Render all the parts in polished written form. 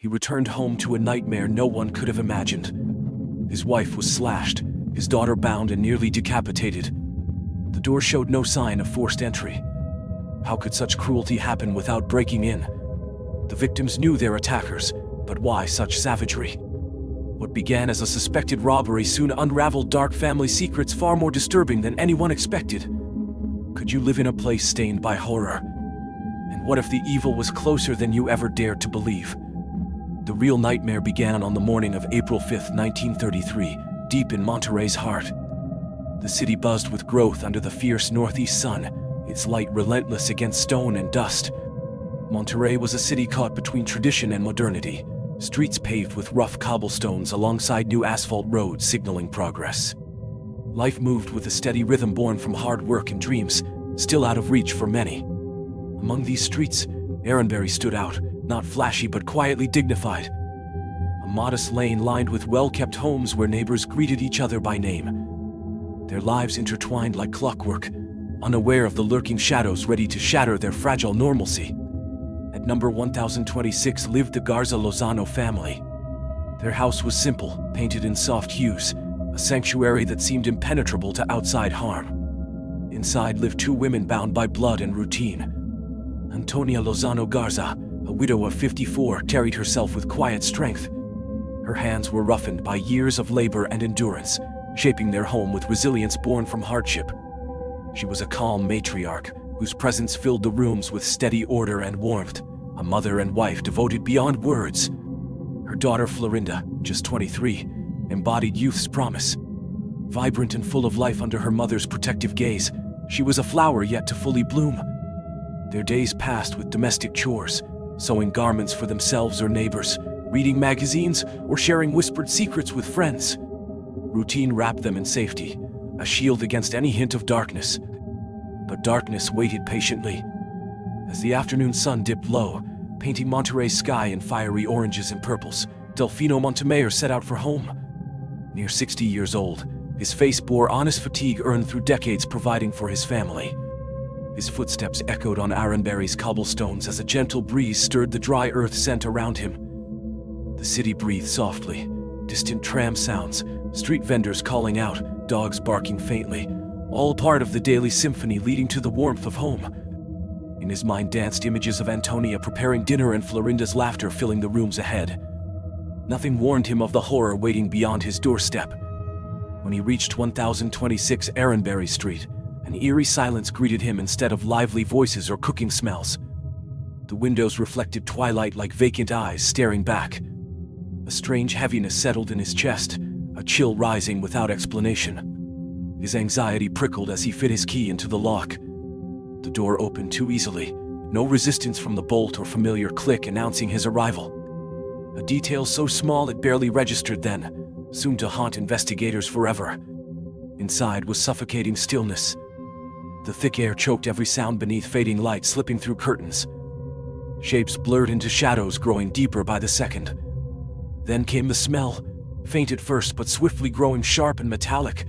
He returned home to a nightmare no one could have imagined. His wife was slashed, his daughter bound and nearly decapitated. The door showed no sign of forced entry. How could such cruelty happen without breaking in? The victims knew their attackers, but why such savagery? What began as a suspected robbery soon unraveled dark family secrets far more disturbing than anyone expected. Could you live in a place stained by horror? And what if the evil was closer than you ever dared to believe? The real nightmare began on the morning of April 5, 1933, deep in Monterrey's heart. The city buzzed with growth under the fierce northeast sun, its light relentless against stone and dust. Monterrey was a city caught between tradition and modernity, streets paved with rough cobblestones alongside new asphalt roads signaling progress. Life moved with a steady rhythm born from hard work and dreams, still out of reach for many. Among these streets, Aramberri stood out, not flashy but quietly dignified. A modest lane lined with well-kept homes where neighbors greeted each other by name. Their lives intertwined like clockwork, unaware of the lurking shadows ready to shatter their fragile normalcy. At number 1026 lived the Garza Lozano family. Their house was simple, painted in soft hues, a sanctuary that seemed impenetrable to outside harm. Inside lived two women bound by blood and routine. Antonia Lozano Garza, a widow of 54, carried herself with quiet strength. Her hands were roughened by years of labor and endurance, shaping their home with resilience born from hardship. She was a calm matriarch, whose presence filled the rooms with steady order and warmth, a mother and wife devoted beyond words. Her daughter Florinda, just 23, embodied youth's promise. Vibrant and full of life under her mother's protective gaze, she was a flower yet to fully bloom. Their days passed with domestic chores, sewing garments for themselves or neighbors, reading magazines, or sharing whispered secrets with friends. Routine wrapped them in safety, a shield against any hint of darkness. But darkness waited patiently. As the afternoon sun dipped low, painting Monterrey's sky in fiery oranges and purples, Delfino Montemayor set out for home. Near 60 years old, his face bore honest fatigue earned through decades providing for his family. His footsteps echoed on Aramberri's cobblestones as a gentle breeze stirred the dry earth scent around him. The city breathed softly, distant tram sounds, street vendors calling out, dogs barking faintly, all part of the daily symphony leading to the warmth of home. In his mind danced images of Antonia preparing dinner and Florinda's laughter filling the rooms ahead. Nothing warned him of the horror waiting beyond his doorstep. When he reached 1026 Aramberri Street, an eerie silence greeted him instead of lively voices or cooking smells. The windows reflected twilight like vacant eyes staring back. A strange heaviness settled in his chest, a chill rising without explanation. His anxiety prickled as he fit his key into the lock. The door opened too easily, no resistance from the bolt or familiar click announcing his arrival. A detail so small it barely registered then, soon to haunt investigators forever. Inside was suffocating stillness. The thick air choked every sound beneath fading light slipping through curtains. Shapes blurred into shadows growing deeper by the second. Then came the smell, faint at first but swiftly growing sharp and metallic,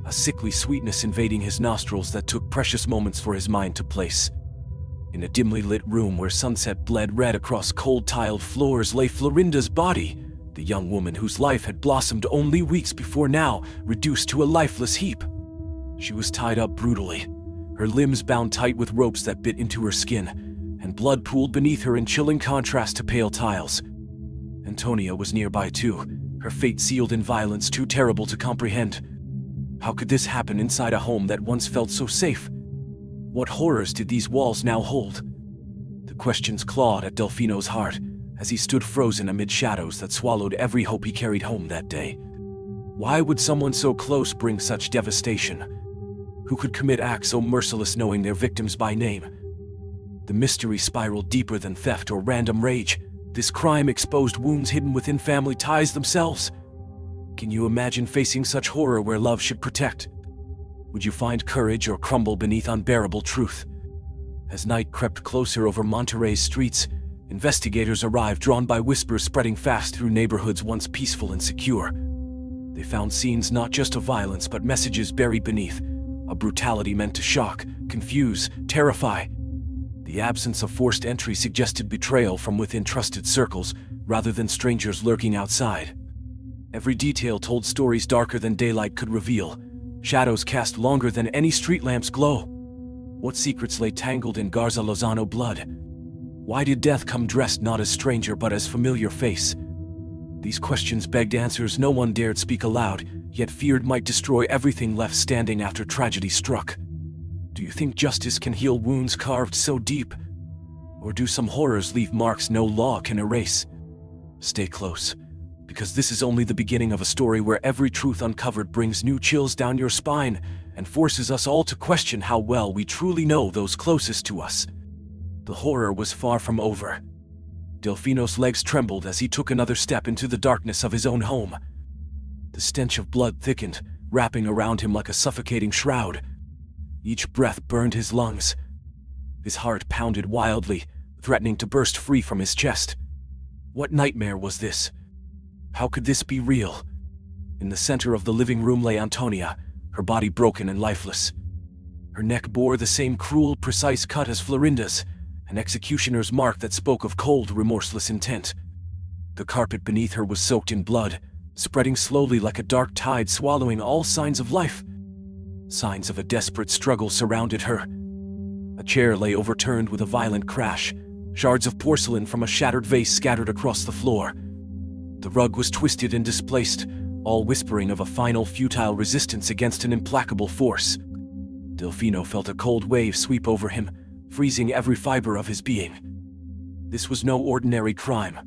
a sickly sweetness invading his nostrils that took precious moments for his mind to place. In a dimly lit room where sunset bled red across cold tiled floors lay Florinda's body, the young woman whose life had blossomed only weeks before now, reduced to a lifeless heap. She was tied up brutally, her limbs bound tight with ropes that bit into her skin, and blood pooled beneath her in chilling contrast to pale tiles. Antonia was nearby too, her fate sealed in violence too terrible to comprehend. How could this happen inside a home that once felt so safe? What horrors did these walls now hold? The questions clawed at Delfino's heart as he stood frozen amid shadows that swallowed every hope he carried home that day. Why would someone so close bring such devastation? Who could commit acts so merciless knowing their victims by name? The mystery spiraled deeper than theft or random rage. This crime exposed wounds hidden within family ties themselves. Can you imagine facing such horror where love should protect? Would you find courage or crumble beneath unbearable truth? As night crept closer over Monterrey's streets, investigators arrived drawn by whispers spreading fast through neighborhoods once peaceful and secure. They found scenes not just of violence but messages buried beneath, a brutality meant to shock, confuse, terrify. The absence of forced entry suggested betrayal from within trusted circles, rather than strangers lurking outside. Every detail told stories darker than daylight could reveal, shadows cast longer than any street lamp's glow. What secrets lay tangled in Garza Lozano blood? Why did death come dressed not as stranger but as familiar face? These questions begged answers no one dared speak aloud, yet feared might destroy everything left standing after tragedy struck. Do you think justice can heal wounds carved so deep? Or do some horrors leave marks no law can erase? Stay close, because this is only the beginning of a story where every truth uncovered brings new chills down your spine and forces us all to question how well we truly know those closest to us. The horror was far from over. Delfino's legs trembled as he took another step into the darkness of his own home. The stench of blood thickened, wrapping around him like a suffocating shroud. Each breath burned his lungs. His heart pounded wildly, threatening to burst free from his chest. What nightmare was this? How could this be real? In the center of the living room lay Antonia, her body broken and lifeless. Her neck bore the same cruel, precise cut as Florinda's, an executioner's mark that spoke of cold, remorseless intent. The carpet beneath her was soaked in blood, spreading slowly like a dark tide swallowing all signs of life. Signs of a desperate struggle surrounded her. A chair lay overturned with a violent crash, shards of porcelain from a shattered vase scattered across the floor. The rug was twisted and displaced, all whispering of a final futile resistance against an implacable force. Delfino felt a cold wave sweep over him, freezing every fiber of his being. This was no ordinary crime.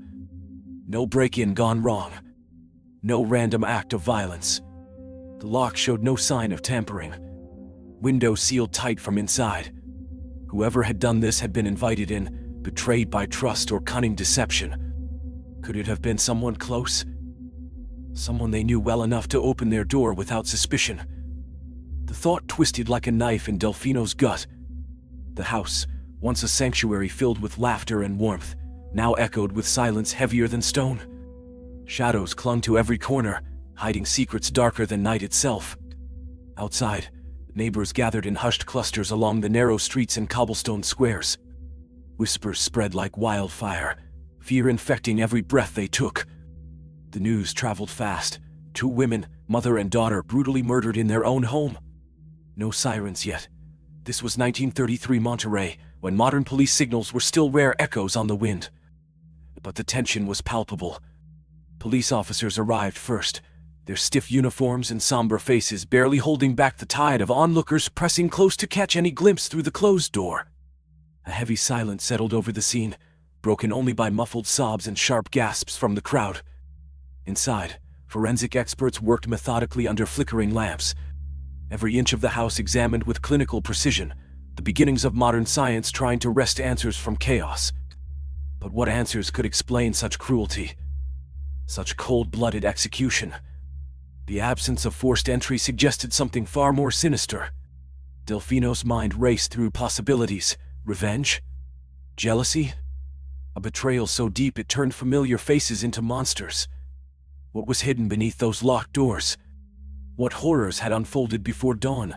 No break-in gone wrong. No random act of violence. The lock showed no sign of tampering. Window sealed tight from inside. Whoever had done this had been invited in, betrayed by trust or cunning deception. Could it have been someone close? Someone they knew well enough to open their door without suspicion. The thought twisted like a knife in Delfino's gut. The house, once a sanctuary filled with laughter and warmth, now echoed with silence heavier than stone. Shadows clung to every corner, hiding secrets darker than night itself. Outside, neighbors gathered in hushed clusters along the narrow streets and cobblestone squares. Whispers spread like wildfire, fear infecting every breath they took. The news traveled fast. 2 women, mother and daughter, brutally murdered in their own home. No sirens yet. This was 1933 Monterrey, when modern police signals were still rare echoes on the wind. But the tension was palpable. Police officers arrived first, their stiff uniforms and somber faces barely holding back the tide of onlookers pressing close to catch any glimpse through the closed door. A heavy silence settled over the scene, broken only by muffled sobs and sharp gasps from the crowd. Inside, forensic experts worked methodically under flickering lamps. Every inch of the house examined with clinical precision, the beginnings of modern science trying to wrest answers from chaos. But what answers could explain such cruelty? Such cold-blooded execution? The absence of forced entry suggested something far more sinister. Delfino's mind raced through possibilities. Revenge? Jealousy? A betrayal so deep it turned familiar faces into monsters. What was hidden beneath those locked doors? What horrors had unfolded before dawn?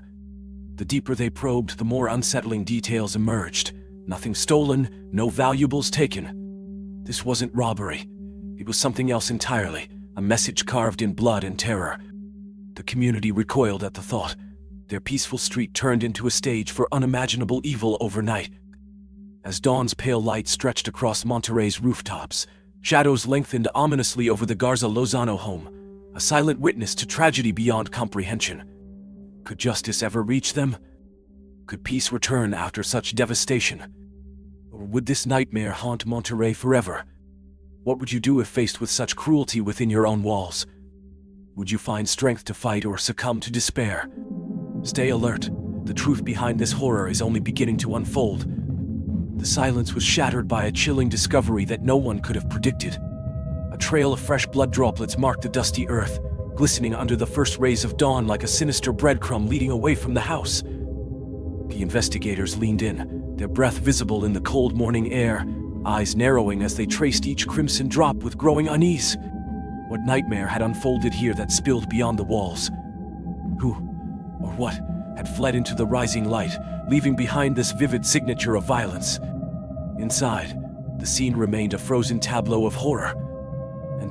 The deeper they probed, the more unsettling details emerged. Nothing stolen, no valuables taken. This wasn't robbery. It was something else entirely, a message carved in blood and terror. The community recoiled at the thought. Their peaceful street turned into a stage for unimaginable evil overnight. As dawn's pale light stretched across Monterrey's rooftops, shadows lengthened ominously over the Garza Lozano home, a silent witness to tragedy beyond comprehension. Could justice ever reach them? Could peace return after such devastation? Or would this nightmare haunt Monterrey forever? What would you do if faced with such cruelty within your own walls? Would you find strength to fight or succumb to despair? Stay alert. The truth behind this horror is only beginning to unfold. The silence was shattered by a chilling discovery that no one could have predicted. A trail of fresh blood droplets marked the dusty earth, glistening under the first rays of dawn like a sinister breadcrumb leading away from the house. The investigators leaned in, their breath visible in the cold morning air, eyes narrowing as they traced each crimson drop with growing unease. What nightmare had unfolded here that spilled beyond the walls? Who, or what, had fled into the rising light, leaving behind this vivid signature of violence? Inside, the scene remained a frozen tableau of horror.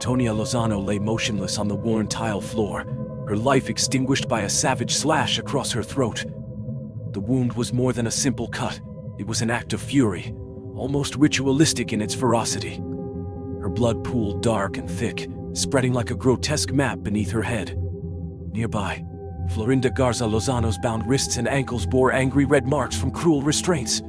Antonia Lozano lay motionless on the worn tile floor, her life extinguished by a savage slash across her throat. The wound was more than a simple cut. It was an act of fury, almost ritualistic in its ferocity. Her blood pooled dark and thick, spreading like a grotesque map beneath her head. Nearby, Florinda Garza Lozano's bound wrists and ankles bore angry red marks from cruel restraints.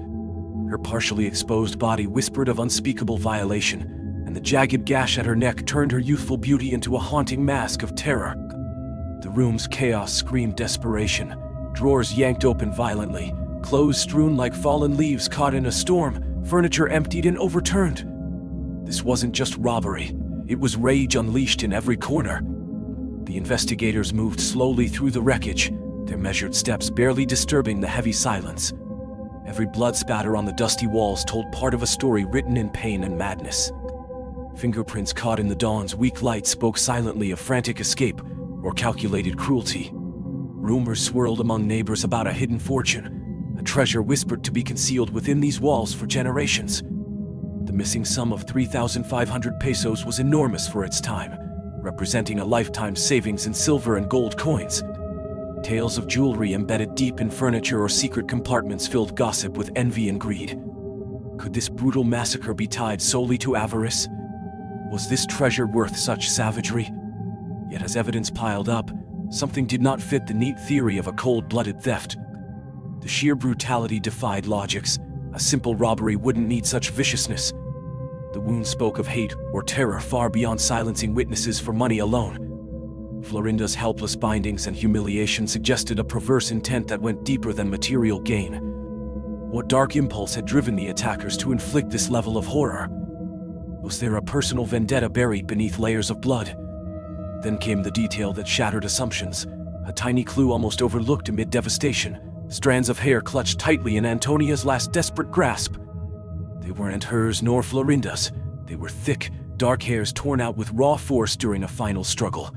Her partially exposed body whispered of unspeakable violation, and the jagged gash at her neck turned her youthful beauty into a haunting mask of terror. The room's chaos screamed desperation. Drawers yanked open violently, clothes strewn like fallen leaves caught in a storm, furniture emptied and overturned. This wasn't just robbery, it was rage unleashed in every corner. The investigators moved slowly through the wreckage, their measured steps barely disturbing the heavy silence. Every blood spatter on the dusty walls told part of a story written in pain and madness. Fingerprints caught in the dawn's weak light spoke silently of frantic escape or calculated cruelty. Rumors swirled among neighbors about a hidden fortune, a treasure whispered to be concealed within these walls for generations. The missing sum of 3,500 pesos was enormous for its time, representing a lifetime's savings in silver and gold coins. Tales of jewelry embedded deep in furniture or secret compartments filled gossip with envy and greed. Could this brutal massacre be tied solely to avarice? Was this treasure worth such savagery? Yet as evidence piled up, something did not fit the neat theory of a cold-blooded theft. The sheer brutality defied logics. A simple robbery wouldn't need such viciousness. The wound spoke of hate or terror far beyond silencing witnesses for money alone. Florinda's helpless bindings and humiliation suggested a perverse intent that went deeper than material gain. What dark impulse had driven the attackers to inflict this level of horror? Was there a personal vendetta buried beneath layers of blood? Then came the detail that shattered assumptions, a tiny clue almost overlooked amid devastation. Strands of hair clutched tightly in Antonia's last desperate grasp. They weren't hers nor Florinda's. They were thick, dark hairs torn out with raw force during a final struggle.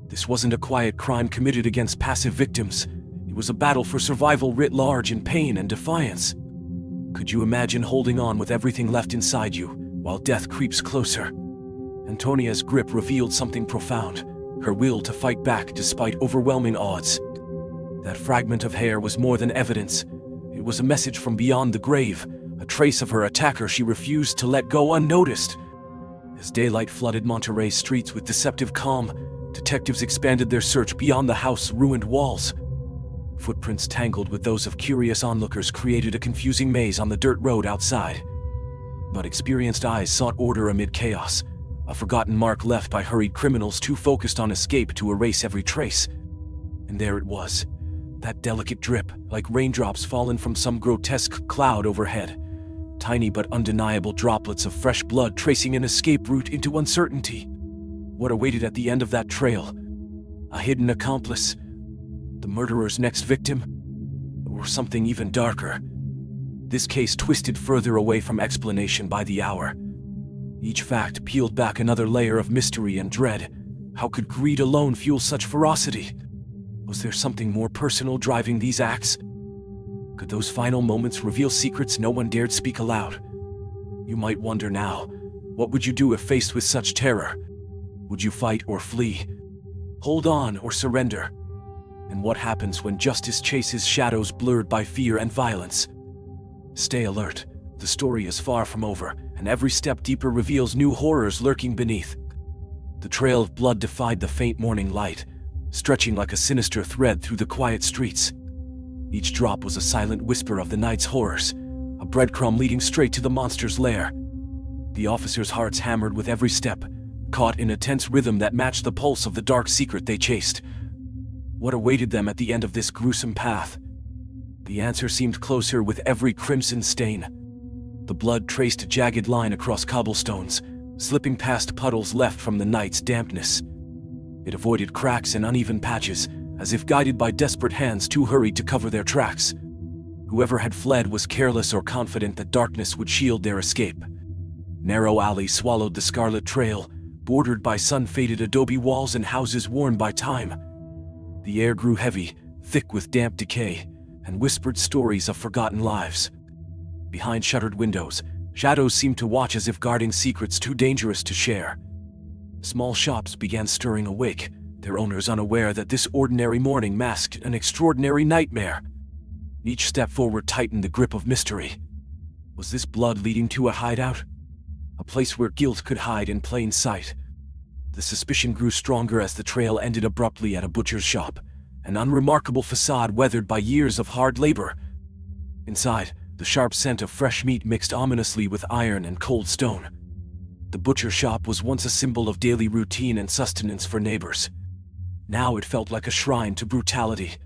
This wasn't a quiet crime committed against passive victims. It was a battle for survival writ large in pain and defiance. Could you imagine holding on with everything left inside you, while death creeps closer? Antonia's grip revealed something profound, her will to fight back despite overwhelming odds. That fragment of hair was more than evidence. It was a message from beyond the grave, a trace of her attacker she refused to let go unnoticed. As daylight flooded Monterrey's streets with deceptive calm, detectives expanded their search beyond the house's ruined walls. Footprints tangled with those of curious onlookers created a confusing maze on the dirt road outside. But experienced eyes sought order amid chaos, a forgotten mark left by hurried criminals too focused on escape to erase every trace. And there it was, that delicate drip, like raindrops fallen from some grotesque cloud overhead. Tiny but undeniable droplets of fresh blood tracing an escape route into uncertainty. What awaited at the end of that trail? A hidden accomplice? The murderer's next victim? Or something even darker? This case twisted further away from explanation by the hour. Each fact peeled back another layer of mystery and dread. How could greed alone fuel such ferocity? Was there something more personal driving these acts? Could those final moments reveal secrets no one dared speak aloud? You might wonder now, what would you do if faced with such terror? Would you fight or flee? Hold on or surrender? And what happens when justice chases shadows blurred by fear and violence? Stay alert. The story is far from over, and every step deeper reveals new horrors lurking beneath. The trail of blood defied the faint morning light, stretching like a sinister thread through the quiet streets. Each drop was a silent whisper of the night's horrors, a breadcrumb leading straight to the monster's lair. The officers' hearts hammered with every step, caught in a tense rhythm that matched the pulse of the dark secret they chased. What awaited them at the end of this gruesome path? The answer seemed closer with every crimson stain. The blood traced a jagged line across cobblestones, slipping past puddles left from the night's dampness. It avoided cracks and uneven patches, as if guided by desperate hands too hurried to cover their tracks. Whoever had fled was careless or confident that darkness would shield their escape. Narrow alleys swallowed the scarlet trail, bordered by sun-faded adobe walls and houses worn by time. The air grew heavy, thick with damp decay, and whispered stories of forgotten lives. Behind shuttered windows, shadows seemed to watch as if guarding secrets too dangerous to share. Small shops began stirring awake, their owners unaware that this ordinary morning masked an extraordinary nightmare. Each step forward tightened the grip of mystery. Was this blood leading to a hideout? A place where guilt could hide in plain sight? The suspicion grew stronger as the trail ended abruptly at a butcher's shop, an unremarkable facade weathered by years of hard labor. Inside, the sharp scent of fresh meat mixed ominously with iron and cold stone. The butcher shop was once a symbol of daily routine and sustenance for neighbors. Now it felt like a shrine to brutality.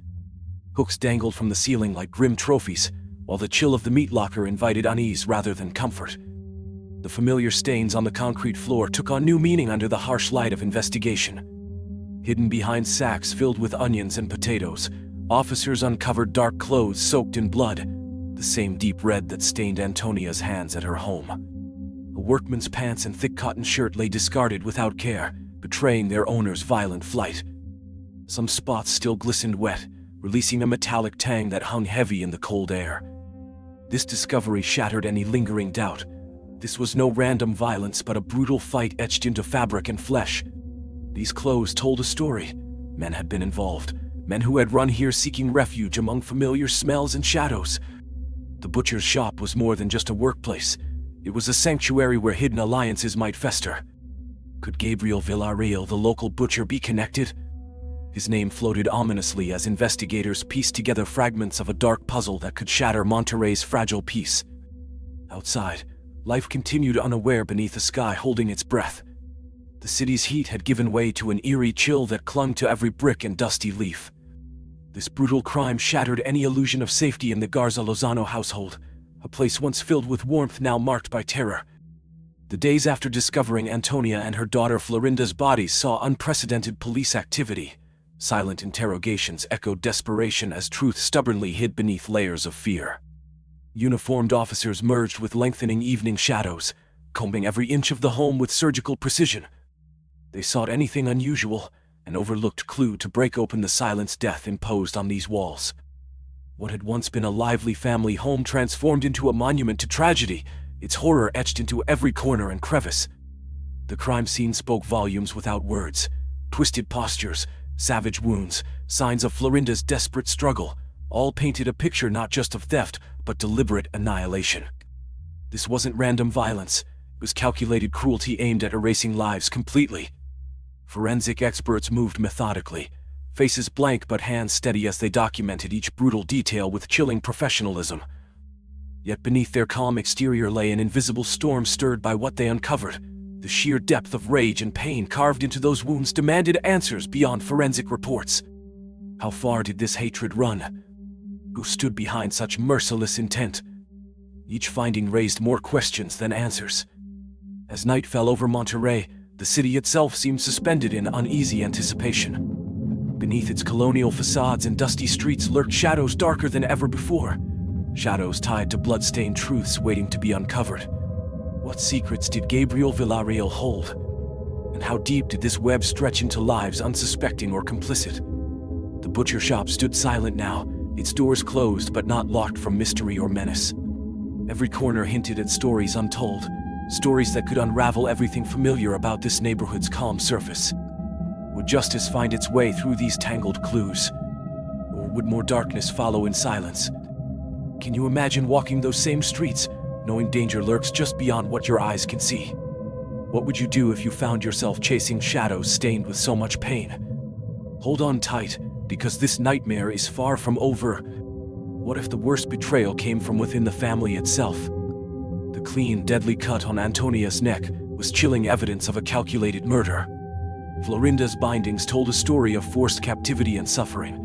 Hooks dangled from the ceiling like grim trophies, while the chill of the meat locker invited unease rather than comfort. The familiar stains on the concrete floor took on new meaning under the harsh light of investigation. Hidden behind sacks filled with onions and potatoes, officers uncovered dark clothes soaked in blood, the same deep red that stained Antonia's hands at her home. A workman's pants and thick cotton shirt lay discarded without care, betraying their owner's violent flight. Some spots still glistened wet, releasing a metallic tang that hung heavy in the cold air. This discovery shattered any lingering doubt. This was no random violence, but a brutal fight etched into fabric and flesh. These clothes told a story. Men had been involved, men who had run here seeking refuge among familiar smells and shadows. The butcher's shop was more than just a workplace. It was a sanctuary where hidden alliances might fester. Could Gabriel Villarreal, the local butcher, be connected? His name floated ominously as investigators pieced together fragments of a dark puzzle that could shatter Monterrey's fragile peace. Outside, life continued unaware beneath a sky holding its breath. The city's heat had given way to an eerie chill that clung to every brick and dusty leaf. This brutal crime shattered any illusion of safety in the Garza Lozano household, a place once filled with warmth now marked by terror. The days after discovering Antonia and her daughter Florinda's bodies saw unprecedented police activity. Silent interrogations echoed desperation as truth stubbornly hid beneath layers of fear. Uniformed officers merged with lengthening evening shadows, combing every inch of the home with surgical precision. They sought anything unusual, an overlooked clue to break open the silence death imposed on these walls. What had once been a lively family home transformed into a monument to tragedy, its horror etched into every corner and crevice. The crime scene spoke volumes without words. Twisted postures, savage wounds, signs of Florinda's desperate struggle, all painted a picture not just of theft, but deliberate annihilation. This wasn't random violence. It was calculated cruelty aimed at erasing lives completely. Forensic experts moved methodically, faces blank but hands steady as they documented each brutal detail with chilling professionalism. Yet beneath their calm exterior lay an invisible storm stirred by what they uncovered. The sheer depth of rage and pain carved into those wounds demanded answers beyond forensic reports. How far did this hatred run? Who stood behind such merciless intent? Each finding raised more questions than answers. As night fell over Monterrey, the city itself seemed suspended in uneasy anticipation. Beneath its colonial facades and dusty streets lurked shadows darker than ever before. Shadows tied to blood-stained truths waiting to be uncovered. What secrets did Gabriel Villarreal hold? And how deep did this web stretch into lives unsuspecting or complicit? The butcher shop stood silent now, its doors closed but not locked from mystery or menace. Every corner hinted at stories untold, stories that could unravel everything familiar about this neighborhood's calm surface. Would justice find its way through these tangled clues? Or would more darkness follow in silence? Can you imagine walking those same streets, knowing danger lurks just beyond what your eyes can see? What would you do if you found yourself chasing shadows stained with so much pain? Hold on tight, because this nightmare is far from over. What if the worst betrayal came from within the family itself? The clean, deadly cut on Antonia's neck was chilling evidence of a calculated murder. Florinda's bindings told a story of forced captivity and suffering.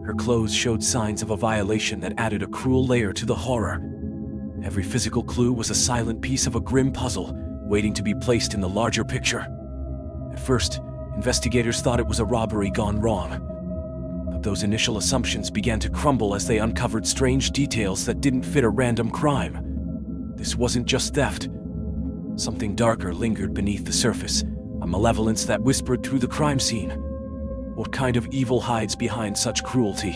Her clothes showed signs of a violation that added a cruel layer to the horror. Every physical clue was a silent piece of a grim puzzle, waiting to be placed in the larger picture. At first, investigators thought it was a robbery gone wrong. But those initial assumptions began to crumble as they uncovered strange details that didn't fit a random crime. This wasn't just theft. Something darker lingered beneath the surface, a malevolence that whispered through the crime scene. What kind of evil hides behind such cruelty?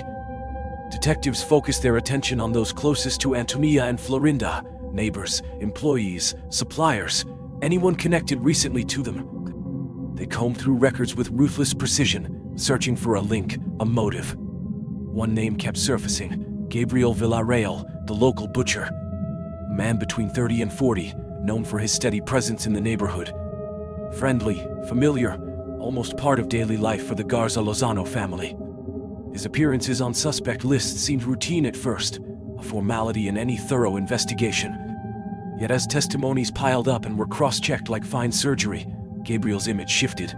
Detectives focused their attention on those closest to Antonia and Florinda, neighbors, employees, suppliers, anyone connected recently to them. They combed through records with ruthless precision, searching for a link, a motive. One name kept surfacing: Gabriel Villarreal, the local butcher. A man between 30 and 40, known for his steady presence in the neighborhood. Friendly, familiar, almost part of daily life for the Garza Lozano family. His appearances on suspect lists seemed routine at first, a formality in any thorough investigation. Yet as testimonies piled up and were cross-checked like fine surgery, Gabriel's image shifted.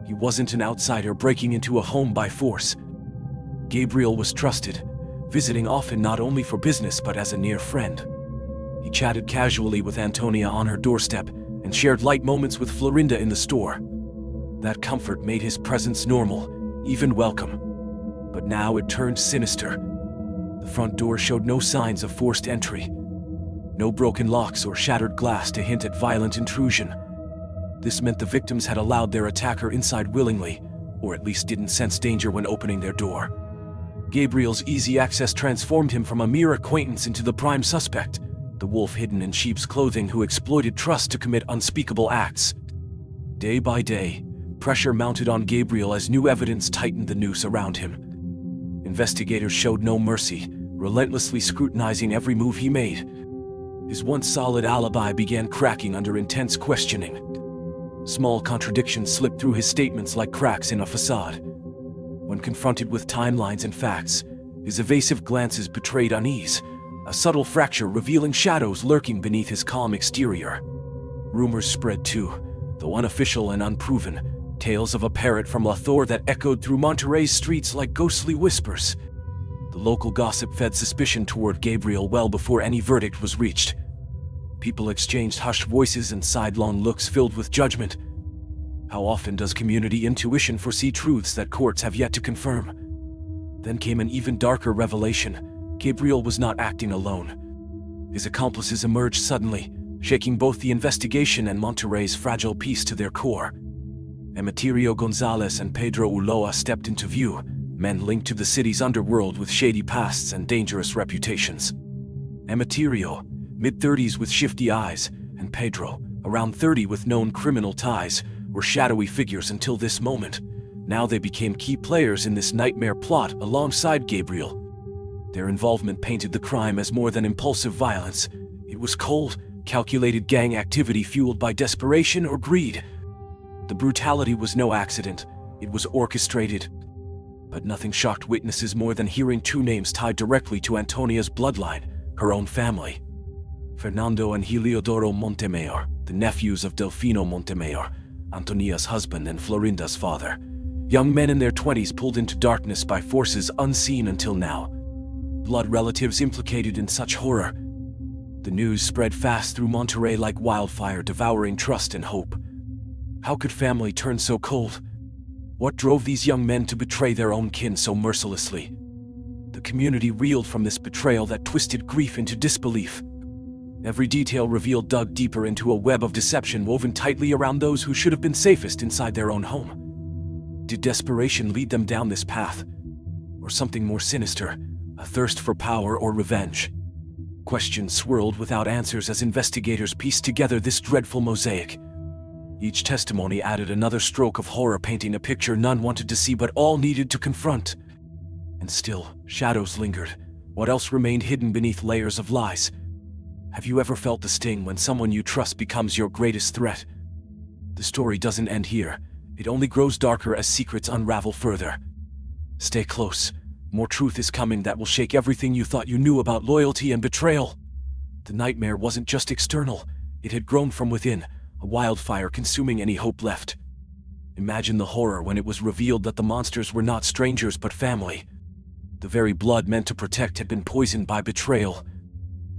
He wasn't an outsider breaking into a home by force. Gabriel was trusted, visiting often not only for business but as a near friend. He chatted casually with Antonia on her doorstep and shared light moments with Florinda in the store. That comfort made his presence normal, even welcome. But now it turned sinister. The front door showed no signs of forced entry. No broken locks or shattered glass to hint at violent intrusion. This meant the victims had allowed their attacker inside willingly, or at least didn't sense danger when opening their door. Gabriel's easy access transformed him from a mere acquaintance into the prime suspect, the wolf hidden in sheep's clothing who exploited trust to commit unspeakable acts. Day by day, pressure mounted on Gabriel as new evidence tightened the noose around him. Investigators showed no mercy, relentlessly scrutinizing every move he made. His once solid alibi began cracking under intense questioning. Small contradictions slipped through his statements like cracks in a facade. When confronted with timelines and facts, his evasive glances betrayed unease, a subtle fracture revealing shadows lurking beneath his calm exterior. Rumors spread too, though unofficial and unproven, tales of a parrot from La Thor that echoed through Monterrey's streets like ghostly whispers. The local gossip fed suspicion toward Gabriel well before any verdict was reached. People exchanged hushed voices and sidelong looks filled with judgment. How often does community intuition foresee truths that courts have yet to confirm? Then came an even darker revelation. Gabriel was not acting alone. His accomplices emerged suddenly, shaking both the investigation and Monterrey's fragile peace to their core. Emeterio Gonzalez and Pedro Ulloa stepped into view, men linked to the city's underworld with shady pasts and dangerous reputations. Emeterio, mid-30s with shifty eyes, and Pedro, around 30 with known criminal ties, were shadowy figures until this moment. Now they became key players in this nightmare plot alongside Gabriel. Their involvement painted the crime as more than impulsive violence. It was cold, calculated gang activity fueled by desperation or greed. The brutality was no accident. It was orchestrated. But nothing shocked witnesses more than hearing two names tied directly to Antonia's bloodline, her own family. Fernando and Heliodoro Montemayor, the nephews of Delfino Montemayor, Antonia's husband and Florinda's father. Young men in their 20s pulled into darkness by forces unseen until now. Blood relatives implicated in such horror. The news spread fast through Monterrey like wildfire, devouring trust and hope. How could family turn so cold? What drove these young men to betray their own kin so mercilessly? The community reeled from this betrayal that twisted grief into disbelief. Every detail revealed dug deeper into a web of deception woven tightly around those who should have been safest inside their own home. Did desperation lead them down this path? Or something more sinister, a thirst for power or revenge? Questions swirled without answers as investigators pieced together this dreadful mosaic. Each testimony added another stroke of horror, painting a picture none wanted to see but all needed to confront. And still, shadows lingered. What else remained hidden beneath layers of lies? Have you ever felt the sting when someone you trust becomes your greatest threat? The story doesn't end here. It only grows darker as secrets unravel further. Stay close. More truth is coming that will shake everything you thought you knew about loyalty and betrayal. The nightmare wasn't just external. It had grown from within, a wildfire consuming any hope left. Imagine the horror when it was revealed that the monsters were not strangers but family. The very blood meant to protect had been poisoned by betrayal.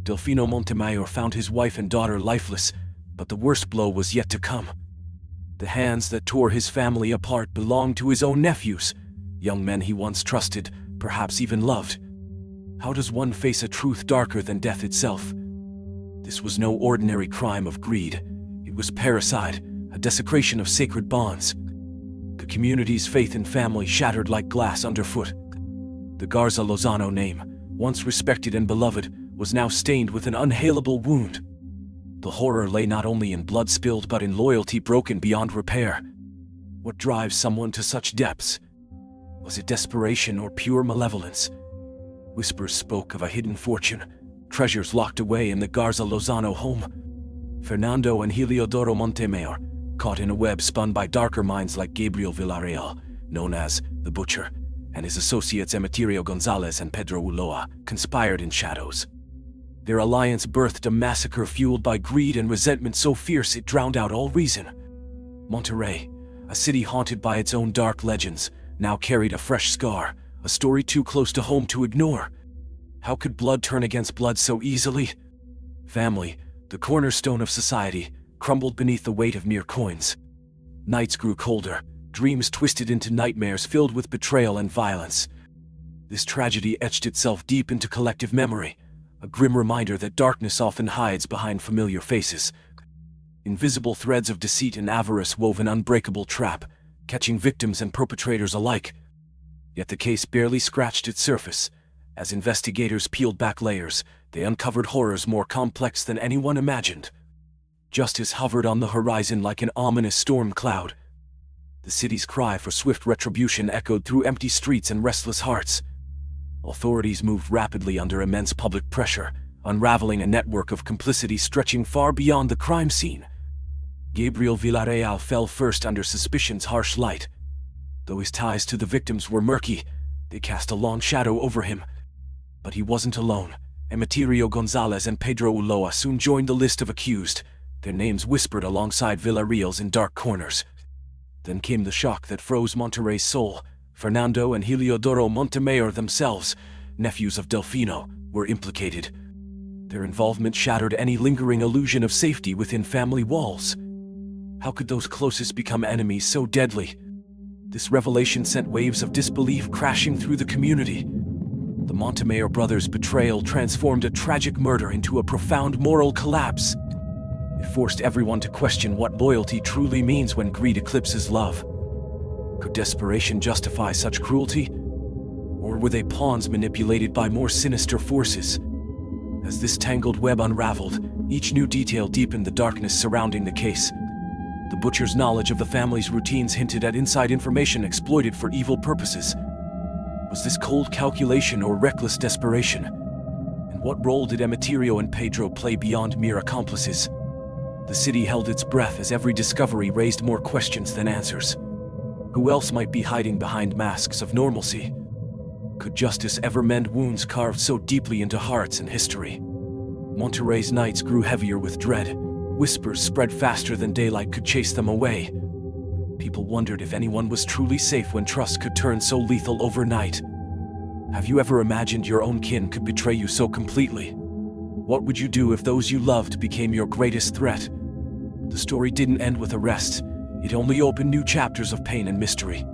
Delfino Montemayor found his wife and daughter lifeless, but the worst blow was yet to come. The hands that tore his family apart belonged to his own nephews, young men he once trusted, perhaps even loved. How does one face a truth darker than death itself? This was no ordinary crime of greed. It was parricide, a desecration of sacred bonds. The community's faith in family shattered like glass underfoot. The Garza Lozano name, once respected and beloved, was now stained with an unhealable wound. The horror lay not only in blood spilled but in loyalty broken beyond repair. What drives someone to such depths? Was it desperation or pure malevolence? Whispers spoke of a hidden fortune, treasures locked away in the Garza Lozano home. Fernando and Heliodoro Montemayor, caught in a web spun by darker minds like Gabriel Villarreal, known as the Butcher, and his associates Emeterio Gonzalez and Pedro Ulloa, conspired in shadows. Their alliance birthed a massacre fueled by greed and resentment so fierce it drowned out all reason. Monterrey, a city haunted by its own dark legends, now carried a fresh scar, a story too close to home to ignore. How could blood turn against blood so easily? Family, the cornerstone of society, crumbled beneath the weight of mere coins. Nights grew colder, dreams twisted into nightmares filled with betrayal and violence. This tragedy etched itself deep into collective memory, a grim reminder that darkness often hides behind familiar faces. Invisible threads of deceit and avarice wove an unbreakable trap, catching victims and perpetrators alike. Yet the case barely scratched its surface. As investigators peeled back layers, they uncovered horrors more complex than anyone imagined. Justice hovered on the horizon like an ominous storm cloud. The city's cry for swift retribution echoed through empty streets and restless hearts. Authorities moved rapidly under immense public pressure, unraveling a network of complicity stretching far beyond the crime scene. Gabriel Villarreal fell first under suspicion's harsh light. Though his ties to the victims were murky, they cast a long shadow over him. But he wasn't alone. Emeterio Gonzalez and Pedro Ulloa soon joined the list of accused, their names whispered alongside Villarreal's in dark corners. Then came the shock that froze Monterrey's soul. Fernando and Heliodoro Montemayor themselves, nephews of Delfino, were implicated. Their involvement shattered any lingering illusion of safety within family walls. How could those closest become enemies so deadly? This revelation sent waves of disbelief crashing through the community. The Montemayor brothers' betrayal transformed a tragic murder into a profound moral collapse. It forced everyone to question what loyalty truly means when greed eclipses love. Could desperation justify such cruelty? Or were they pawns manipulated by more sinister forces? As this tangled web unraveled, each new detail deepened the darkness surrounding the case. The Butcher's knowledge of the family's routines hinted at inside information exploited for evil purposes. Was this cold calculation or reckless desperation? And what role did Emeterio and Pedro play beyond mere accomplices? The city held its breath as every discovery raised more questions than answers. Who else might be hiding behind masks of normalcy? Could justice ever mend wounds carved so deeply into hearts and history? Monterrey's nights grew heavier with dread. Whispers spread faster than daylight could chase them away. People wondered if anyone was truly safe when trust could turn so lethal overnight. Have you ever imagined your own kin could betray you so completely? What would you do if those you loved became your greatest threat? The story didn't end with arrests. It only opened new chapters of pain and mystery.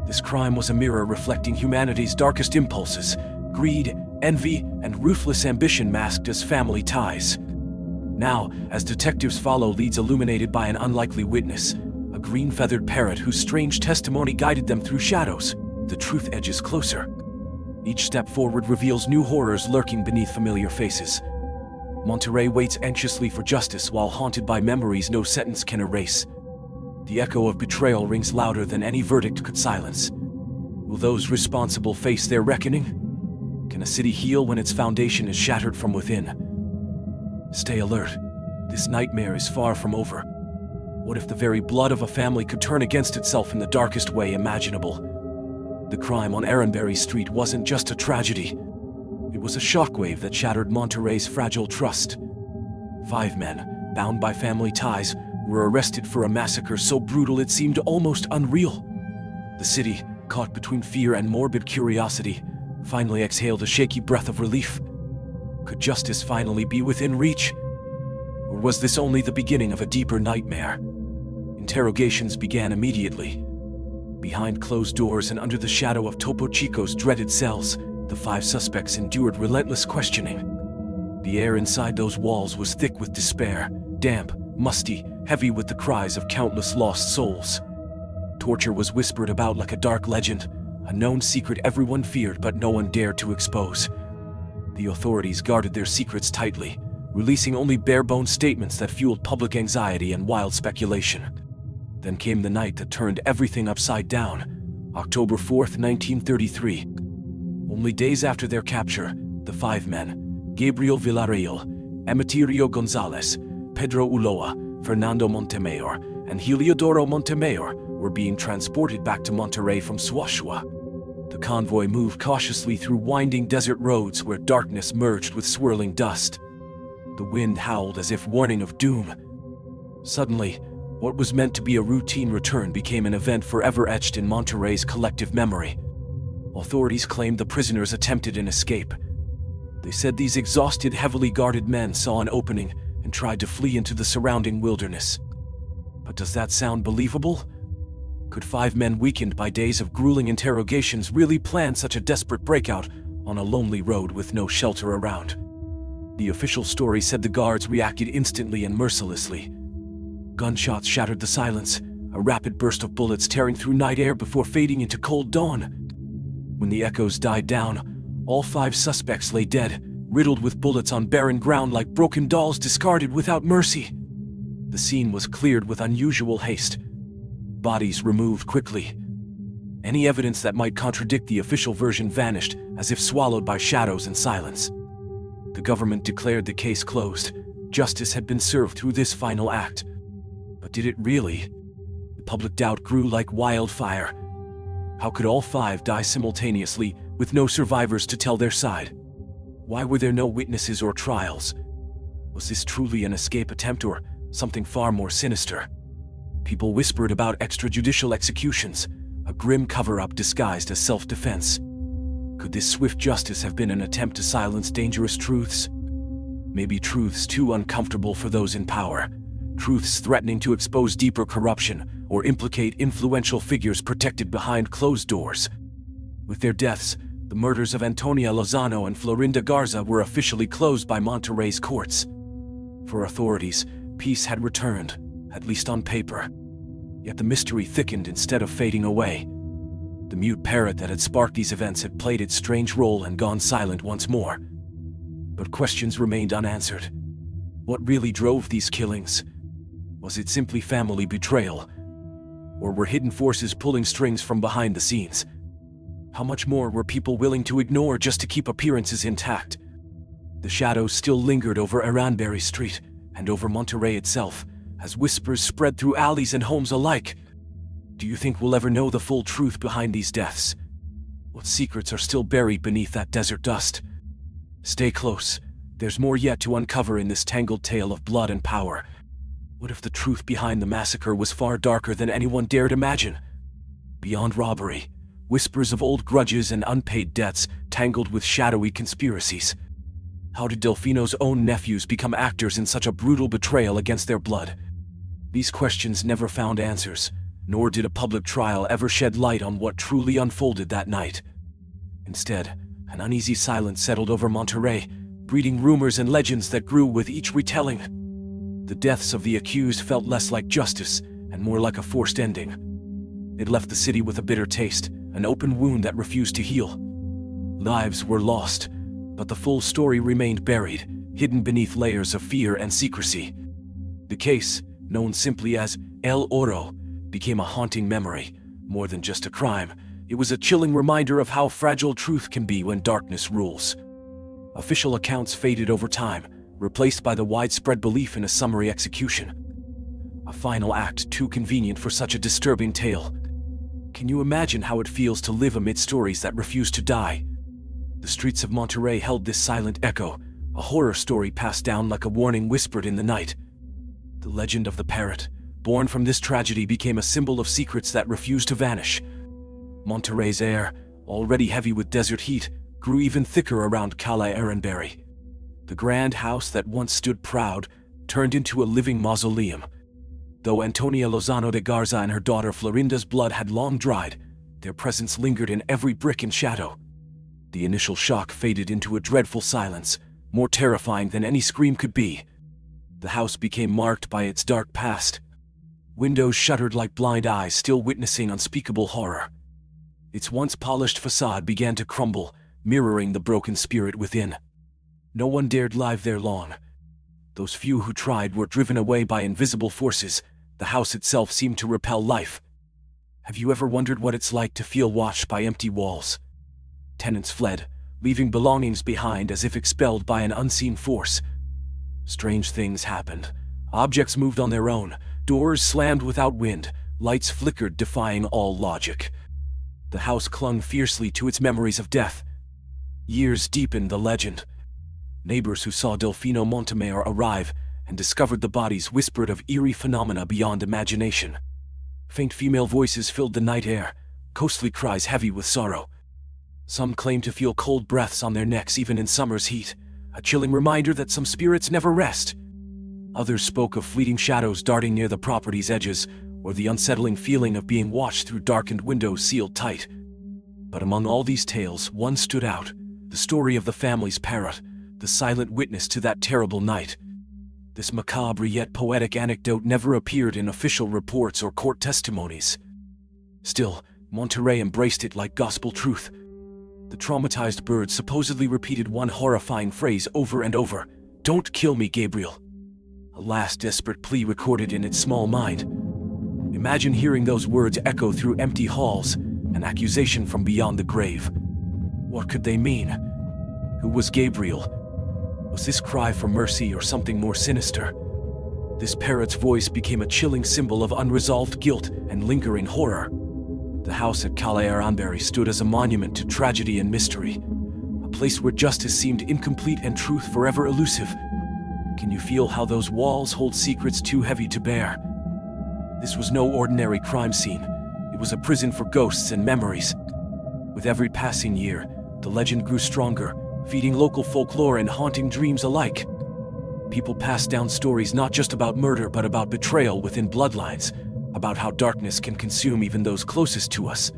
This crime was a mirror reflecting humanity's darkest impulses: greed, envy, and ruthless ambition masked as family ties. Now, as detectives follow leads illuminated by an unlikely witness, a green-feathered parrot whose strange testimony guided them through shadows, the truth edges closer. Each step forward reveals new horrors lurking beneath familiar faces. Monterrey waits anxiously for justice while haunted by memories no sentence can erase. The echo of betrayal rings louder than any verdict could silence. Will those responsible face their reckoning? Can a city heal when its foundation is shattered from within? Stay alert. This nightmare is far from over. What if the very blood of a family could turn against itself in the darkest way imaginable? The crime on Aramberri Street wasn't just a tragedy. It was a shockwave that shattered Monterrey's fragile trust. 5 men, bound by family ties, were arrested for a massacre so brutal it seemed almost unreal. The city, caught between fear and morbid curiosity, finally exhaled a shaky breath of relief. Could justice finally be within reach? Or was this only the beginning of a deeper nightmare? Interrogations began immediately. Behind closed doors and under the shadow of Topo Chico's dreaded cells, the 5 suspects endured relentless questioning. The air inside those walls was thick with despair, damp, musty, heavy with the cries of countless lost souls. Torture was whispered about like a dark legend, a known secret everyone feared but no one dared to expose. The authorities guarded their secrets tightly, releasing only bare-bones statements that fueled public anxiety and wild speculation. Then came the night that turned everything upside down, October 4th, 1933. Only days after their capture, the five men, Gabriel Villarreal, Emeterio Gonzalez, Pedro Ulloa, Fernando Montemayor, and Heliodoro Montemayor, were being transported back to Monterrey from Suazua. The convoy moved cautiously through winding desert roads where darkness merged with swirling dust. The wind howled as if warning of doom. Suddenly, what was meant to be a routine return became an event forever etched in Monterrey's collective memory. Authorities claimed the prisoners attempted an escape. They said these exhausted, heavily guarded men saw an opening and tried to flee into the surrounding wilderness. But does that sound believable? Could five men weakened by days of grueling interrogations really plan such a desperate breakout on a lonely road with no shelter around? The official story said the guards reacted instantly and mercilessly. Gunshots shattered the silence, a rapid burst of bullets tearing through night air before fading into cold dawn. When the echoes died down, all five suspects lay dead, riddled with bullets on barren ground like broken dolls discarded without mercy. The scene was cleared with unusual haste. Bodies removed quickly. Any evidence that might contradict the official version vanished, as if swallowed by shadows and silence. The government declared the case closed. Justice had been served through this final act. But did it really? The public doubt grew like wildfire. How could all five die simultaneously, with no survivors to tell their side? Why were there no witnesses or trials? Was this truly an escape attempt or something far more sinister? People whispered about extrajudicial executions, a grim cover-up disguised as self-defense. Could this swift justice have been an attempt to silence dangerous truths? Maybe truths too uncomfortable for those in power, truths threatening to expose deeper corruption or implicate influential figures protected behind closed doors. With their deaths, the murders of Antonia Lozano and Florinda Garza were officially closed by Monterrey's courts. For authorities, peace had returned, at least on paper. Yet the mystery thickened instead of fading away. The mute parrot that had sparked these events had played its strange role and gone silent once more. But questions remained unanswered. What really drove these killings? Was it simply family betrayal? Or were hidden forces pulling strings from behind the scenes? How much more were people willing to ignore just to keep appearances intact? The shadows still lingered over Aramberri Street and over Monterrey itself, as whispers spread through alleys and homes alike. Do you think we'll ever know the full truth behind these deaths? What secrets are still buried beneath that desert dust? Stay close. There's more yet to uncover in this tangled tale of blood and power. What if the truth behind the massacre was far darker than anyone dared imagine? Beyond robbery, whispers of old grudges and unpaid debts tangled with shadowy conspiracies. How did Delfino's own nephews become actors in such a brutal betrayal against their blood? These questions never found answers, nor did a public trial ever shed light on what truly unfolded that night. Instead, an uneasy silence settled over Monterrey, breeding rumors and legends that grew with each retelling. The deaths of the accused felt less like justice and more like a forced ending. It left the city with a bitter taste, an open wound that refused to heal. Lives were lost, but the full story remained buried, hidden beneath layers of fear and secrecy. The case, known simply as El Oro, became a haunting memory. More than just a crime, it was a chilling reminder of how fragile truth can be when darkness rules. Official accounts faded over time, replaced by the widespread belief in a summary execution. A final act too convenient for such a disturbing tale. Can you imagine how it feels to live amid stories that refuse to die? The streets of Monterrey held this silent echo, a horror story passed down like a warning whispered in the night. The legend of the parrot, born from this tragedy, became a symbol of secrets that refused to vanish. Monterrey's air, already heavy with desert heat, grew even thicker around Casa de Aramberri. The grand house that once stood proud turned into a living mausoleum. Though Antonia Lozano de Garza and her daughter Florinda's blood had long dried, their presence lingered in every brick and shadow. The initial shock faded into a dreadful silence, more terrifying than any scream could be. The house became marked by its dark past. Windows shuttered like blind eyes still witnessing unspeakable horror. Its once polished facade began to crumble, mirroring the broken spirit within. No one dared live there long. Those few who tried were driven away by invisible forces, The house itself seemed to repel life. Have you ever wondered what it's like to feel watched by empty walls? Tenants fled, leaving belongings behind as if expelled by an unseen force. Strange things happened. Objects moved on their own, doors slammed without wind, lights flickered defying all logic. The house clung fiercely to its memories of death. Years deepened the legend. Neighbors who saw Delfino Montemayor arrive and discovered the bodies whispered of eerie phenomena beyond imagination. Faint female voices filled the night air, ghostly cries heavy with sorrow. Some claimed to feel cold breaths on their necks even in summer's heat, a chilling reminder that some spirits never rest. Others spoke of fleeting shadows darting near the property's edges, or the unsettling feeling of being watched through darkened windows sealed tight. But among all these tales, one stood out, the story of the family's parrot, the silent witness to that terrible night. This macabre yet poetic anecdote never appeared in official reports or court testimonies. Still, Monterrey embraced it like gospel truth. The traumatized bird supposedly repeated one horrifying phrase over and over, "Don't kill me, Gabriel." A last desperate plea recorded in its small mind. Imagine hearing those words echo through empty halls, an accusation from beyond the grave. What could they mean? Who was Gabriel? Was this cry for mercy or something more sinister? This parrot's voice became a chilling symbol of unresolved guilt and lingering horror. The house at Casa de Aramberri stood as a monument to tragedy and mystery, a place where justice seemed incomplete and truth forever elusive. Can you feel how those walls hold secrets too heavy to bear? This was no ordinary crime scene. It was a prison for ghosts and memories. With every passing year, the legend grew stronger, feeding local folklore and haunting dreams alike. People passed down stories not just about murder but about betrayal within bloodlines, about how darkness can consume even those closest to us.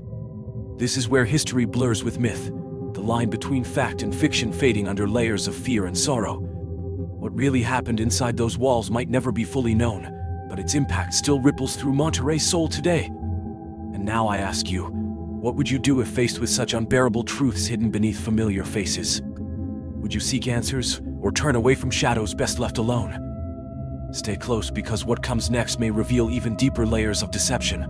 This is where history blurs with myth, the line between fact and fiction fading under layers of fear and sorrow. What really happened inside those walls might never be fully known, but its impact still ripples through Monterrey's soul today. And now I ask you, what would you do if faced with such unbearable truths hidden beneath familiar faces? Would you seek answers, or turn away from shadows best left alone? Stay close, because what comes next may reveal even deeper layers of deception,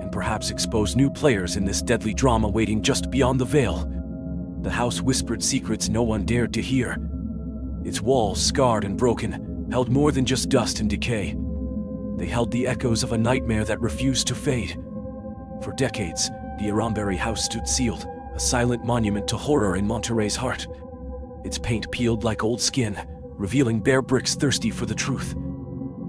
and perhaps expose new players in this deadly drama waiting just beyond the veil. The house whispered secrets no one dared to hear. Its walls, scarred and broken, held more than just dust and decay. They held the echoes of a nightmare that refused to fade. For decades, the Aramberri house stood sealed, a silent monument to horror in Monterrey's heart. Its paint peeled like old skin, revealing bare bricks thirsty for the truth.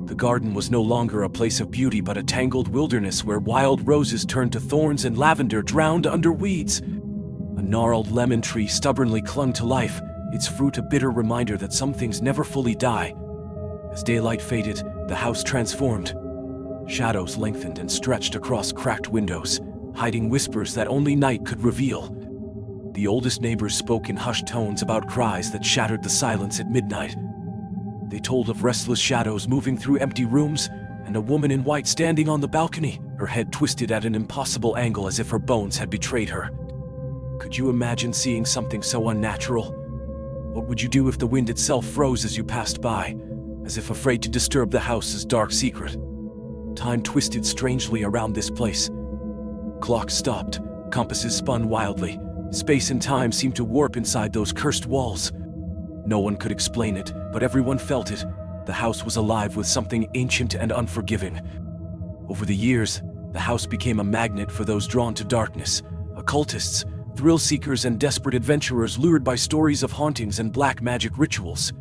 The garden was no longer a place of beauty but a tangled wilderness where wild roses turned to thorns and lavender drowned under weeds. A gnarled lemon tree stubbornly clung to life, its fruit a bitter reminder that some things never fully die. As daylight faded, the house transformed. Shadows lengthened and stretched across cracked windows, hiding whispers that only night could reveal. The oldest neighbors spoke in hushed tones about cries that shattered the silence at midnight. They told of restless shadows moving through empty rooms, and a woman in white standing on the balcony, her head twisted at an impossible angle as if her bones had betrayed her. Could you imagine seeing something so unnatural? What would you do if the wind itself froze as you passed by, as if afraid to disturb the house's dark secret? Time twisted strangely around this place. Clocks stopped, compasses spun wildly. Space and time seemed to warp inside those cursed walls. No one could explain it, but everyone felt it. The house was alive with something ancient and unforgiving. Over the years, the house became a magnet for those drawn to darkness, occultists, thrill-seekers, and desperate adventurers lured by stories of hauntings and black magic rituals.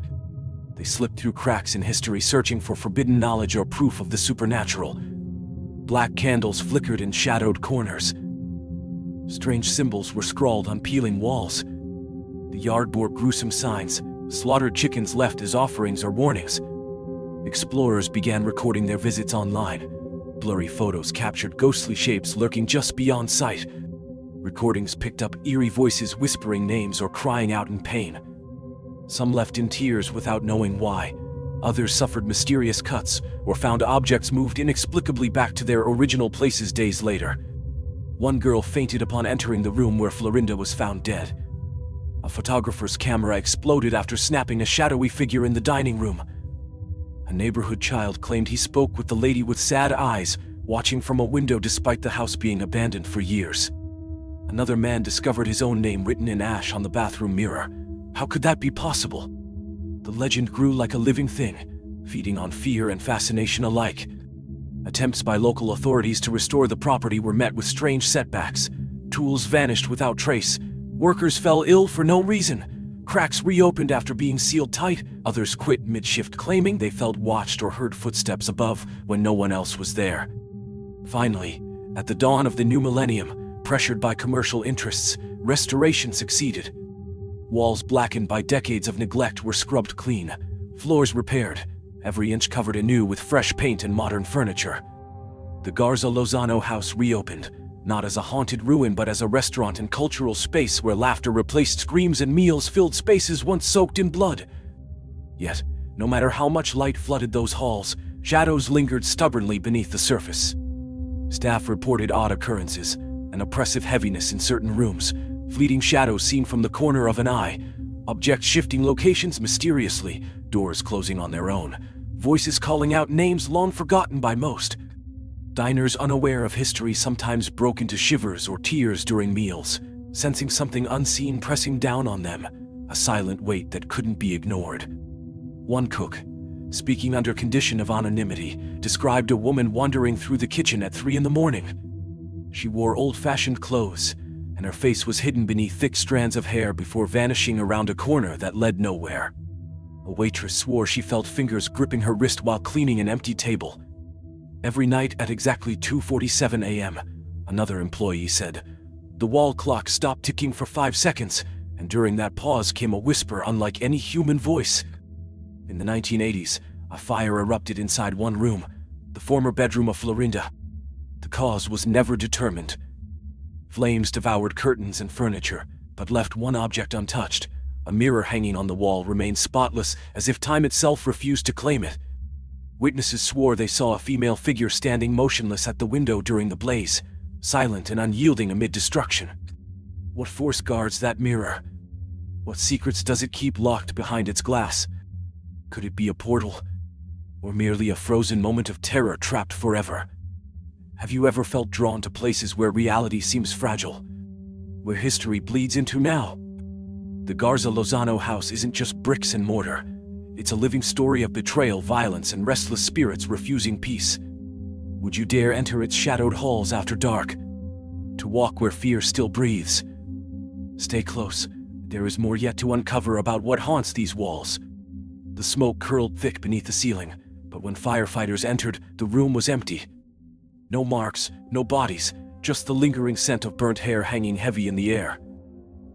They slipped through cracks in history searching for forbidden knowledge or proof of the supernatural. Black candles flickered in shadowed corners. Strange symbols were scrawled on peeling walls. The yard bore gruesome signs, slaughtered chickens left as offerings or warnings. Explorers began recording their visits online. Blurry photos captured ghostly shapes lurking just beyond sight. Recordings picked up eerie voices whispering names or crying out in pain. Some left in tears without knowing why. Others suffered mysterious cuts or found objects moved inexplicably back to their original places days later. One girl fainted upon entering the room where Florinda was found dead. A photographer's camera exploded after snapping a shadowy figure in the dining room. A neighborhood child claimed he spoke with the lady with sad eyes, watching from a window despite the house being abandoned for years. Another man discovered his own name written in ash on the bathroom mirror. How could that be possible? The legend grew like a living thing, feeding on fear and fascination alike. Attempts by local authorities to restore the property were met with strange setbacks. Tools vanished without trace. Workers fell ill for no reason. Cracks reopened after being sealed tight. Others quit mid-shift claiming they felt watched or heard footsteps above when no one else was there. Finally, at the dawn of the new millennium, pressured by commercial interests, restoration succeeded. Walls blackened by decades of neglect were scrubbed clean, floors repaired, every inch covered anew with fresh paint and modern furniture. The Garza Lozano house reopened, not as a haunted ruin but as a restaurant and cultural space where laughter replaced screams and meals filled spaces once soaked in blood. Yet, no matter how much light flooded those halls, shadows lingered stubbornly beneath the surface. Staff reported odd occurrences, an oppressive heaviness in certain rooms, fleeting shadows seen from the corner of an eye, objects shifting locations mysteriously, doors closing on their own, voices calling out names long forgotten by most. Diners unaware of history sometimes broke into shivers or tears during meals, sensing something unseen pressing down on them, a silent weight that couldn't be ignored. One cook, speaking under condition of anonymity, described a woman wandering through the kitchen at 3 a.m. She wore old-fashioned clothes, and her face was hidden beneath thick strands of hair before vanishing around a corner that led nowhere. A waitress swore she felt fingers gripping her wrist while cleaning an empty table. Every night at exactly 2:47 a.m., another employee said, the wall clock stopped ticking for 5 seconds, and during that pause came a whisper unlike any human voice. In the 1980s, a fire erupted inside one room, the former bedroom of Florinda. The cause was never determined. Flames devoured curtains and furniture, but left one object untouched. A mirror hanging on the wall remained spotless, as if time itself refused to claim it. Witnesses swore they saw a female figure standing motionless at the window during the blaze, silent and unyielding amid destruction. What force guards that mirror? What secrets does it keep locked behind its glass? Could it be a portal, or merely a frozen moment of terror trapped forever? Have you ever felt drawn to places where reality seems fragile, where history bleeds into now? The Garza Lozano house isn't just bricks and mortar. It's a living story of betrayal, violence, and restless spirits refusing peace. Would you dare enter its shadowed halls after dark, to walk where fear still breathes? Stay close. There is more yet to uncover about what haunts these walls. The smoke curled thick beneath the ceiling, but when firefighters entered, the room was empty. No marks, no bodies, just the lingering scent of burnt hair hanging heavy in the air.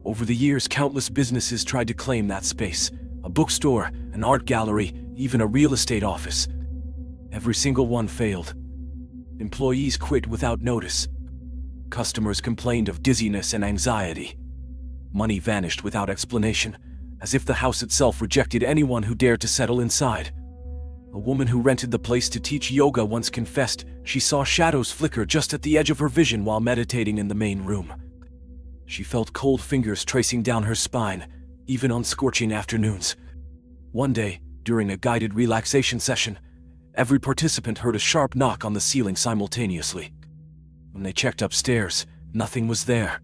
Over the years, countless businesses tried to claim that space. A bookstore, an art gallery, even a real estate office. Every single one failed. Employees quit without notice. Customers complained of dizziness and anxiety. Money vanished without explanation, as if the house itself rejected anyone who dared to settle inside. A woman who rented the place to teach yoga once confessed she saw shadows flicker just at the edge of her vision while meditating in the main room. She felt cold fingers tracing down her spine, even on scorching afternoons. One day, during a guided relaxation session, every participant heard a sharp knock on the ceiling simultaneously. When they checked upstairs, nothing was there.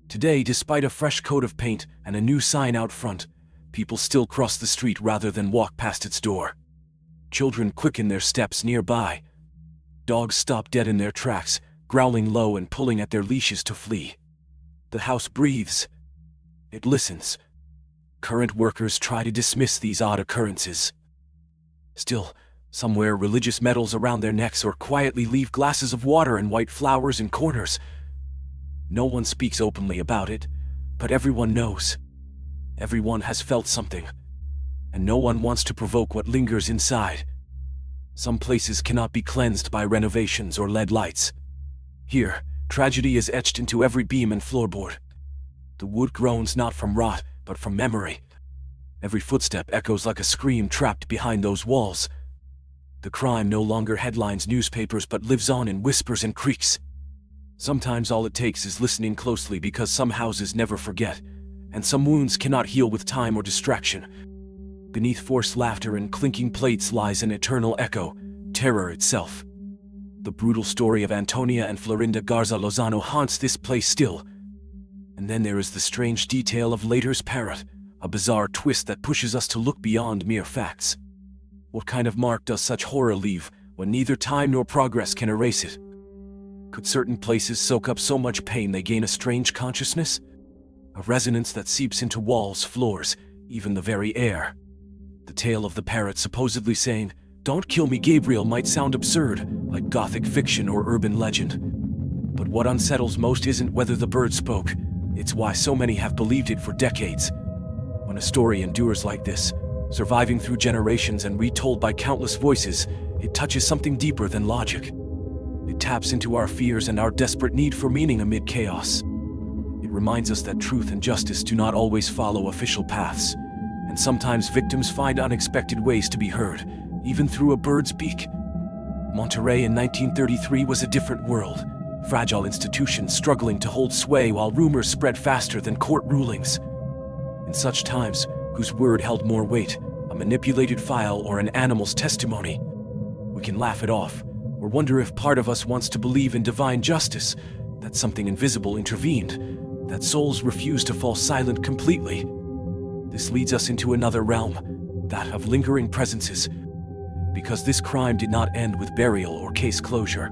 Today, despite a fresh coat of paint and a new sign out front, people still cross the street rather than walk past its door. Children quicken their steps nearby. Dogs stop dead in their tracks, growling low and pulling at their leashes to flee. The house breathes. It listens. Current workers try to dismiss these odd occurrences. Still, some wear religious medals around their necks or quietly leave glasses of water and white flowers in corners. No one speaks openly about it, but everyone knows. Everyone has felt something, and no one wants to provoke what lingers inside. Some places cannot be cleansed by renovations or LED lights. Here, tragedy is etched into every beam and floorboard. The wood groans not from rot, but from memory. Every footstep echoes like a scream trapped behind those walls. The crime no longer headlines newspapers but lives on in whispers and creaks. Sometimes all it takes is listening closely, because some houses never forget, and some wounds cannot heal with time or distraction. Beneath forced laughter and clinking plates lies an eternal echo, terror itself. The brutal story of Antonia and Florinda Garza Lozano haunts this place still. And then there is the strange detail of Later's parrot, a bizarre twist that pushes us to look beyond mere facts. What kind of mark does such horror leave when neither time nor progress can erase it? Could certain places soak up so much pain they gain a strange consciousness? A resonance that seeps into walls, floors, even the very air. The tale of the parrot supposedly saying, "Don't kill me, Gabriel," might sound absurd, like gothic fiction or urban legend. But what unsettles most isn't whether the bird spoke, it's why so many have believed it for decades. When a story endures like this, surviving through generations and retold by countless voices, it touches something deeper than logic. It taps into our fears and our desperate need for meaning amid chaos. It reminds us that truth and justice do not always follow official paths, and sometimes victims find unexpected ways to be heard, even through a bird's beak. Monterrey in 1933 was a different world, fragile institutions struggling to hold sway while rumors spread faster than court rulings. In such times, whose word held more weight, a manipulated file or an animal's testimony? We can laugh it off, or wonder if part of us wants to believe in divine justice, that something invisible intervened, that souls refuse to fall silent completely. This leads us into another realm, that of lingering presences, because this crime did not end with burial or case closure.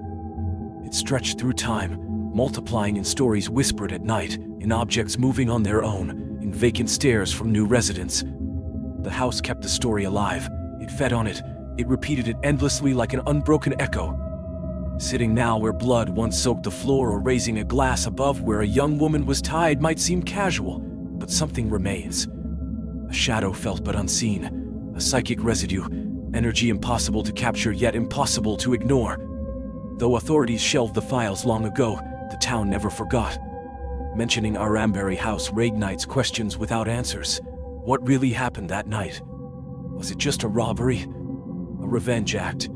It stretched through time, multiplying in stories whispered at night, in objects moving on their own, in vacant stares from new residents. The house kept the story alive. It fed on it. It repeated it endlessly like an unbroken echo. Sitting now where blood once soaked the floor or raising a glass above where a young woman was tied might seem casual, but something remains. A shadow felt but unseen, a psychic residue, energy impossible to capture yet impossible to ignore. Though authorities shelved the files long ago, the town never forgot. Mentioning Aramberri house reignites questions without answers. What really happened that night? Was it just a robbery? A revenge act?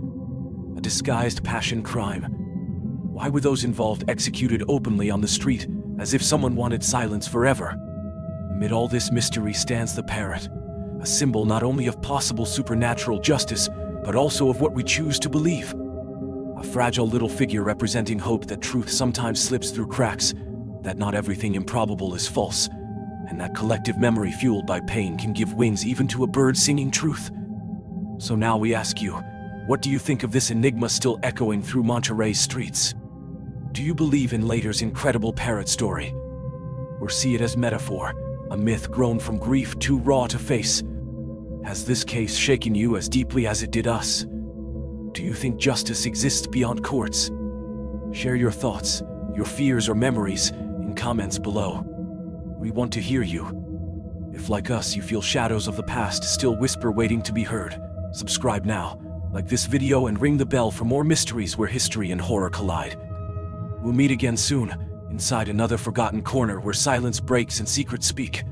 A disguised passion crime? Why were those involved executed openly on the street, as if someone wanted silence forever? Amid all this mystery stands the parrot, a symbol not only of possible supernatural justice, but also of what we choose to believe. A fragile little figure representing hope that truth sometimes slips through cracks, that not everything improbable is false, and that collective memory fueled by pain can give wings even to a bird singing truth. So now we ask you, what do you think of this enigma still echoing through Monterrey's streets? Do you believe in Later's incredible parrot story? Or see it as metaphor, a myth grown from grief too raw to face? Has this case shaken you as deeply as it did us? Do you think justice exists beyond courts? Share your thoughts, your fears or memories in comments below. We want to hear you. If like us you feel shadows of the past still whisper waiting to be heard, subscribe now, like this video and ring the bell for more mysteries where history and horror collide. We'll meet again soon, inside another forgotten corner where silence breaks and secrets speak.